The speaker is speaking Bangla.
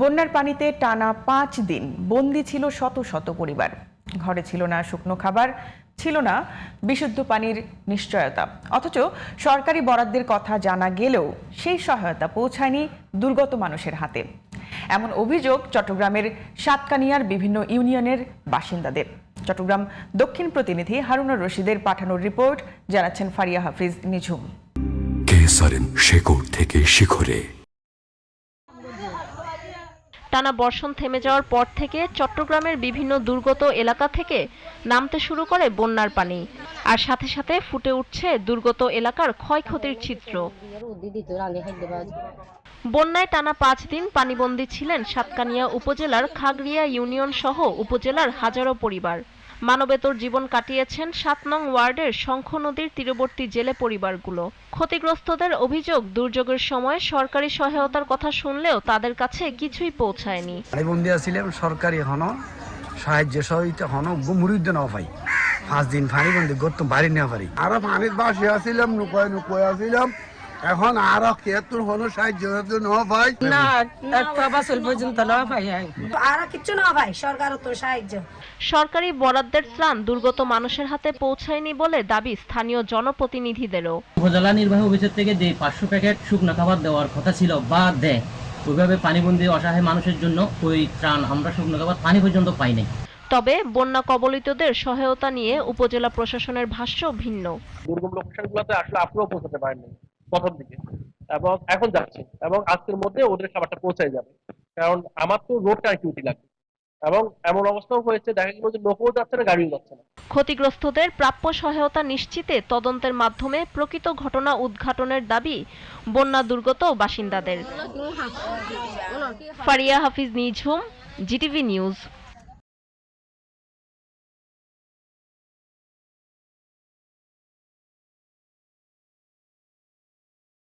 বন্যার পানিতে টানা ৫ দিন বন্দী ছিল শত শত পরিবার। ঘরে ছিল না শুকনো খাবার, ছিল না বিশুদ্ধ পানির নিশ্চয়তা। অথচ সরকারি বরাদ্দের কথা জানা গেলেও সেই সহায়তা পৌঁছায়নি দুর্গত মানুষের হাতে। এমন অভিযোগ চট্টগ্রামের সাতকানিয়ার বিভিন্ন ইউনিয়নের বাসিন্দাদের। চট্টগ্রাম দক্ষিণ প্রতিনিধি হারুনুর রশিদের পাঠানোর রিপোর্ট জানাচ্ছেন ফারিয়া হাফিজ নিঝুম। কেসারেন শেকড় থেকে শিখরে। টানা বর্ষণ থেমে যাওয়ার পর থেকে চট্টগ্রামের বিভিন্ন দুর্গত এলাকা থেকে নামতে শুরু করে বন্যার পানি, আর সাথে সাথে ফুটে উঠছে দুর্গত এলাকার ক্ষয়ক্ষতির চিত্র। বন্যায় টানা ৫ দিন পানিবন্দী ছিলেন সাতকানিয়া উপজেলার খাগড়িয়া ইউনিয়ন সহ উপজেলার হাজারো পরিবার। মানবেতর জীবন কাটিয়েছেন ৭ নং ওয়ার্ডের শঙ্খ নদীর তীরবর্তী জেলে পরিবারগুলো। ক্ষতিগ্রস্তদের অভিযোগ, দুর্যোগের সময় সরকারি সহায়তার কথা শুনলেও তাদের কাছে কিছুই পৌঁছায়নি। পানিবন্দী আছিলাম, সরকারি হন সাহায্য সহযোগিতা হন মুড়িদ না পাই। 5 দিন পানিবন্দী করতাম, বাড়ি না পারি। আরো পানির বাসে আসিলাম, নুকোয় আসিলাম। এখন আরো কেতুর হলো সাহায্য না পাই না, একটা বছর পর্যন্ত না পাই, আর কিছু না ভাই, সরকার তো সাহায্য। সরকারি বরাদ্দের ত্রাণ দুর্গত মানুষের হাতে পৌঁছায়নি বলে দাবি স্থানীয় জনপ্রতিনিধিদেরও। উপজেলা নির্বাহী অফিসের থেকে যে 500 প্যাকেট শুকনো খাবার দেওয়ার কথা ছিল বা দেয়, ওইভাবে পানিবন্দী অসহায় মানুষের জন্য ওই ত্রাণ আমরা শুকনো খাবার পানি পর্যন্ত পাই নাই। তবে বন্যা কবলিতদের সহায়তা নিয়ে উপজেলা প্রশাসনের ভাষ্য ভিন্ন। দুর্গম লোকেশনগুলোতে আসলে আপনিও পৌঁছাতে পারেননি প্রথম দিকে, এবং এখন যাচ্ছে এবং আজকের মধ্যে ওদের খাবারটা পৌঁছায় যাবে, কারণ আমার তো রোড কানেক্টিভিটি লাগবে। এবং এমন অবস্থাও হয়েছে, দেখা গেল যে লোকও যাচ্ছে না, গাড়িও যাচ্ছে না। ক্ষতিগ্রস্তদের প্রাপ্য সহায়তা নিশ্চিতে তদন্তের মাধ্যমে প্রকৃত ঘটনা উদ্ঘাটনের দাবি বন্যা দুর্গত বাসিন্দাদের। ফারিয়া হাফিজ নিঝুম, জিটিভি নিউজ।